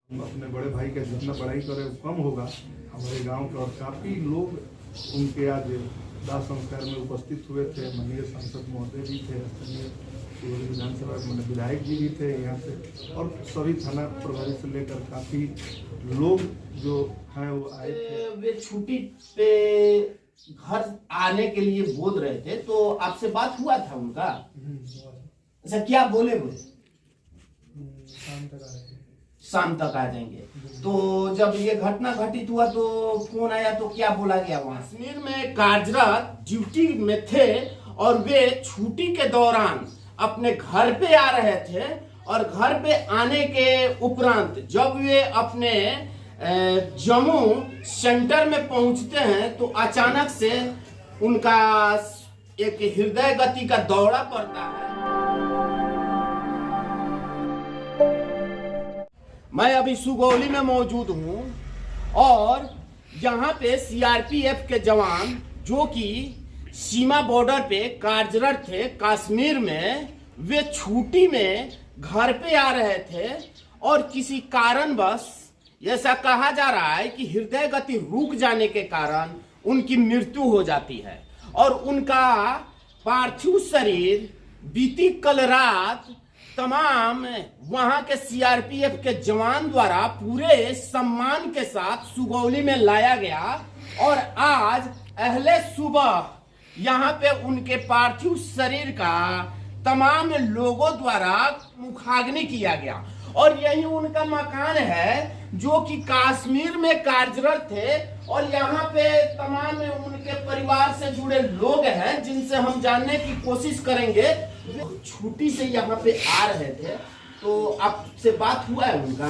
अपने बड़े भाई का जितना पढ़ाई करे कम होगा हमारे गांव के। और काफ़ी लोग उनके आज दाह संस्कार में उपस्थित हुए थे। माननीय सांसद महोदय भी थे, स्थानीय शिवहर विधानसभा के विधायक जी भी थे यहाँ से, और सभी थाना प्रभारी से लेकर काफ़ी लोग जो हैं वो आए थे। वे छुट्टी पे घर आने के लिए बोल रहे थे, तो आपसे बात हुआ था उनका? अच्छा, क्या बोले वो? शाम तक आ जाएंगे। तो जब ये घटना घटित हुआ तो फोन आया तो क्या बोला गया? वहां कश्मीर में कार्यरत ड्यूटी में थे और वे छुट्टी के दौरान अपने घर पे आ रहे थे, और घर पे आने के उपरांत जब वे अपने जम्मू सेंटर में पहुंचते हैं तो अचानक से उनका एक हृदय गति का दौरा पड़ता है। मैं अभी सुगौली में मौजूद हूं और यहाँ पे सीआरपीएफ के जवान जो कि सीमा बॉर्डर पे कार्यरत थे कश्मीर में, वे छुट्टी में घर पे आ रहे थे और किसी कारणवश ऐसा कहा जा रहा है कि हृदय गति रुक जाने के कारण उनकी मृत्यु हो जाती है, और उनका पार्थिव शरीर बीती कल रात तमाम वहां के सीआरपीएफ के जवान द्वारा पूरे सम्मान के साथ सुगौली में लाया गया, और आज अहले सुबह यहाँ पे उनके पार्थिव शरीर का तमाम लोगों द्वारा मुखाग्नि किया गया। और यही उनका मकान है जो कि कश्मीर में कार्यरत थे, और यहाँ पे तमाम उनके परिवार से जुड़े लोग हैं जिनसे हम जानने की कोशिश करेंगे। छुट्टी से यहाँ पे आ रहे थे, तो आपसे बात हुआ है उनका?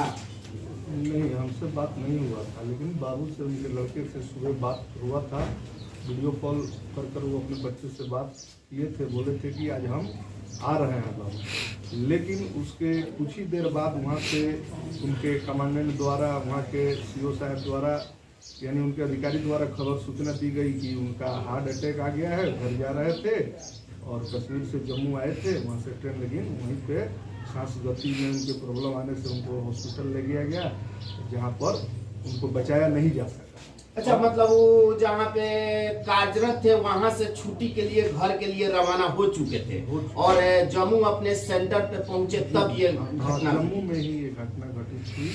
नहीं, हमसे बात नहीं हुआ था, लेकिन बाबू से उनके लड़के से सुबह बात हुआ था। वीडियो कॉल कर वो अपने बच्चे से बात किए थे, बोले थे कि आज हम आ रहे हैं बाबू। लेकिन उसके कुछ ही देर बाद वहाँ से उनके कमांडेंट द्वारा, वहाँ के सीओ साहब द्वारा, यानी उनके अधिकारी द्वारा खबर सूचना दी गई कि उनका हार्ट अटैक आ गया है। घर जा रहे थे और कश्मीर से जम्मू आए थे, वहाँ से ट्रेन लगी, वहीं पे सांस गति में उनके प्रॉब्लम आने से उनको हॉस्पिटल ले गया गया, जहाँ पर उनको बचाया नहीं जा सका। अच्छा, मतलब वो जहाँ पे कार्यरत थे वहां से छुट्टी के लिए घर के लिए रवाना हो चुके थे, और जम्मू अपने सेंटर पे पहुंचे तब ये घटना? जम्मू में ही ये घटना घटित थी,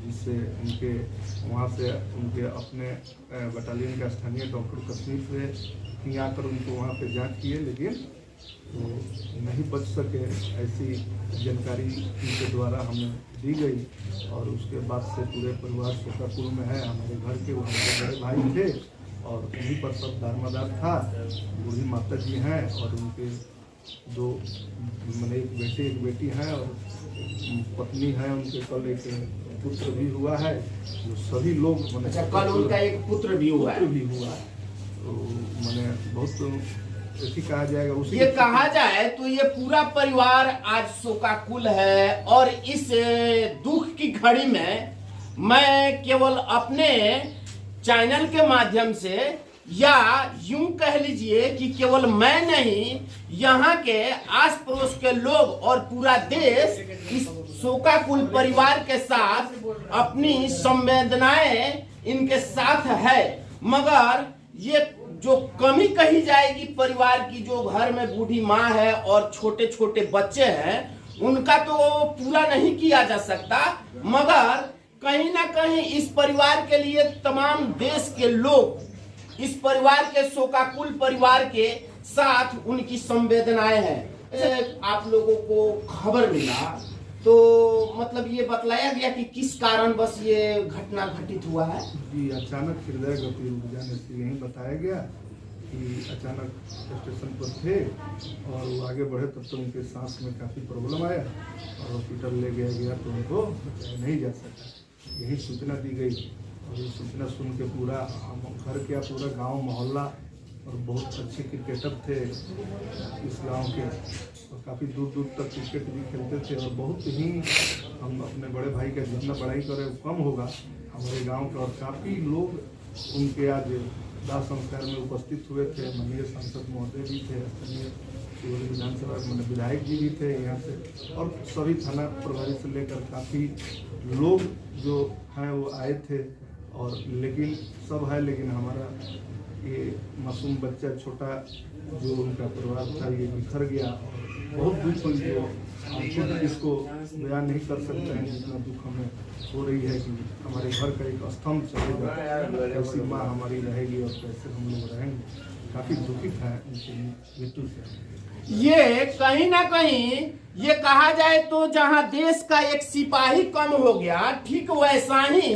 जिससे उनके वहाँ से उनके अपने बटालियन के स्थानीय डॉक्टर कश्मीर से आकर उनको वहाँ पे जांच किए, लेकिन वो नहीं बच सके, ऐसी जानकारी उनके द्वारा हमें दी गई। और उसके बाद से पूरे परिवार शोकाकुल में है। हमारे घर के वो हमारे बड़े भाई थे और उन्हीं पर सब दारोमदार था। बूढ़ी माता जी हैं और उनके दो, मैंने एक बेटे एक बेटी हैं और पत्नी है उनके। कल एक पुत्र भी हुआ है, जो सभी लोग अच्छा, कल उनका एक पुत्र भी हुआ है? तो मैंने बहुत ऐसी कहा जाएगा, ये कहा जाए तो ये पूरा परिवार आज शोकाकुल है। और इस दुख की घड़ी में मैं केवल अपने चैनल के माध्यम से, या यूं कह लीजिए कि केवल मैं नहीं, यहाँ के आस पड़ोस के लोग और पूरा देश इस शोकाकुल परिवार के साथ अपनी संवेदनाएं इनके साथ है। मगर ये जो कमी कही जाएगी परिवार की, जो घर में बूढ़ी माँ है और छोटे छोटे बच्चे हैं, उनका तो पूरा नहीं किया जा सकता। मगर कहीं ना कहीं इस परिवार के लिए तमाम देश के लोग इस परिवार के शोकाकुल परिवार के साथ उनकी संवेदनाएं हैं। आप लोगों को खबर मिला तो मतलब ये बतलाया गया कि किस कारण बस ये घटना घटित हुआ है? जी, अचानक हृदय गति रुक जाने से यही बताया गया कि अचानक स्टेशन पर थे और वो आगे बढ़े, तब तो उनके सांस में काफ़ी प्रॉब्लम आया और हॉस्पिटल ले गया तो उनको बचाया नहीं जा सका। यही सूचना दी गई और ये सूचना सुन के पूरा घर के पूरा गाँव मोहल्ला, और बहुत अच्छे क्रिकेटर थे इस गांव के, और काफ़ी दूर दूर तक क्रिकेट भी खेलते थे। और बहुत ही हम अपने बड़े भाई का जितना पढ़ाई करे कम होगा हमारे गांव का। और काफ़ी लोग उनके आज दाह संस्कार में उपस्थित हुए थे। माननीय सांसद महोदय भी थे, स्थानीय शिवहर विधानसभा के विधायक जी भी थे यहाँ से, और सभी थाना प्रभारी से लेकर काफ़ी लोग जो हैं वो आए थे, और लेकिन सब है, लेकिन हमारा ये मासूम बच्चा छोटा जो उनका परिवार था ये बिखर गया। और बहुत दुख हुई, जो हम खुद इसको बयान नहीं कर सकते हैं जितना दुख हमें हो रही है कि हमारे घर का एक स्तंभ चलेगा, कैसी माँ हमारी रहेगी और कैसे हम लोग रहेंगे। काफ़ी दुखित है उनकी मृत्यु से। ये कहीं ना कहीं ये कहा जाए तो जहां देश का एक सिपाही कम हो गया, ठीक वैसा ही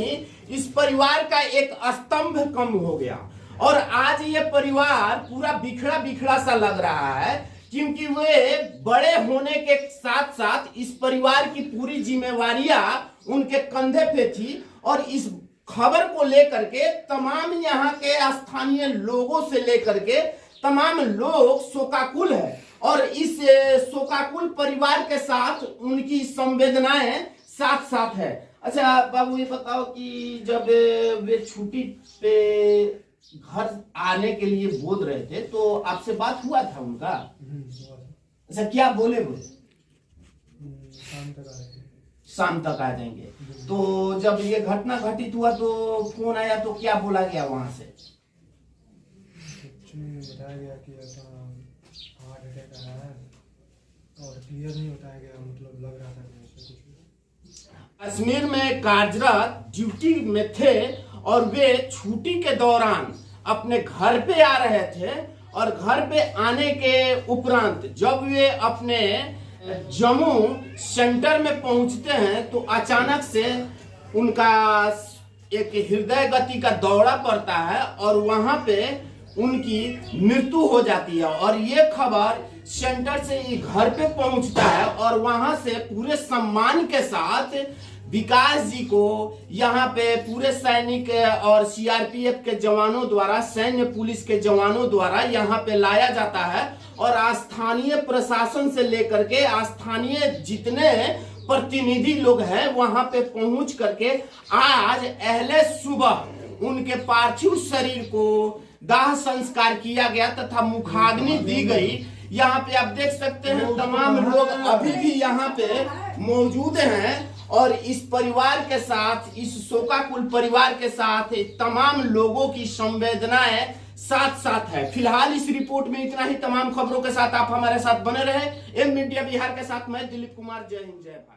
इस परिवार का एक स्तंभ कम हो गया। और आज ये परिवार पूरा बिखरा बिखरा सा लग रहा है, क्योंकि वे बड़े होने के साथ साथ इस परिवार की पूरी जिम्मेवारियां उनके कंधे पे थी। और इस खबर को लेकर के तमाम यहाँ के स्थानीय लोगों से लेकर के तमाम लोग शोकाकुल है, और इस शोकाकुल परिवार के साथ उनकी संवेदनाएं साथ साथ है। अच्छा बाबू, ये बताओ कि जब वे छुट्टी पे घर आने के लिए बोल रहे थे तो आपसे बात हुआ था उनका? अच्छा, क्या बोले वो? शाम तक आ जाएंगे। तो जब ये घटना घटित हुआ तो फोन आया तो क्या बोला गया वहां से? कुछ नहीं बताया गया कि ऐसा हार्ट अटैक आया है, और क्लियर नहीं बताया गया, मतलब लग रहा था कि ऐसा कुछ। कश्मीर में कार्यरत ड्यूटी में थे और वे छुट्टी के दौरान अपने घर पे आ रहे थे, और घर पे आने के उपरांत जब वे अपने जम्मू सेंटर में पहुंचते हैं तो अचानक से उनका एक हृदय गति का दौरा पड़ता है और वहां पे उनकी मृत्यु हो जाती है। और ये खबर सेंटर से ये घर पे पहुंचता है, और वहां से पूरे सम्मान के साथ विकास जी को यहाँ पे पूरे सैनिक और सीआरपीएफ के जवानों द्वारा, सैन्य पुलिस के जवानों द्वारा यहाँ पे लाया जाता है। और स्थानीय प्रशासन से लेकर के स्थानीय जितने प्रतिनिधि लोग हैं वहां पे पहुंच करके आज अहले सुबह उनके पार्थिव शरीर को दाह संस्कार किया गया तथा मुखाग्नि दी गई। यहाँ पे आप देख सकते हैं तमाम लोग अभी भी यहाँ पे मौजूद हैं, और इस परिवार के साथ, इस शोकाकुल परिवार के साथ तमाम लोगों की संवेदनाएं साथ साथ है। फिलहाल इस रिपोर्ट में इतना ही। तमाम खबरों के साथ आप हमारे साथ बने रहे। एम मीडिया बिहार के साथ मैं दिलीप कुमार। जय हिंद, जय भारत।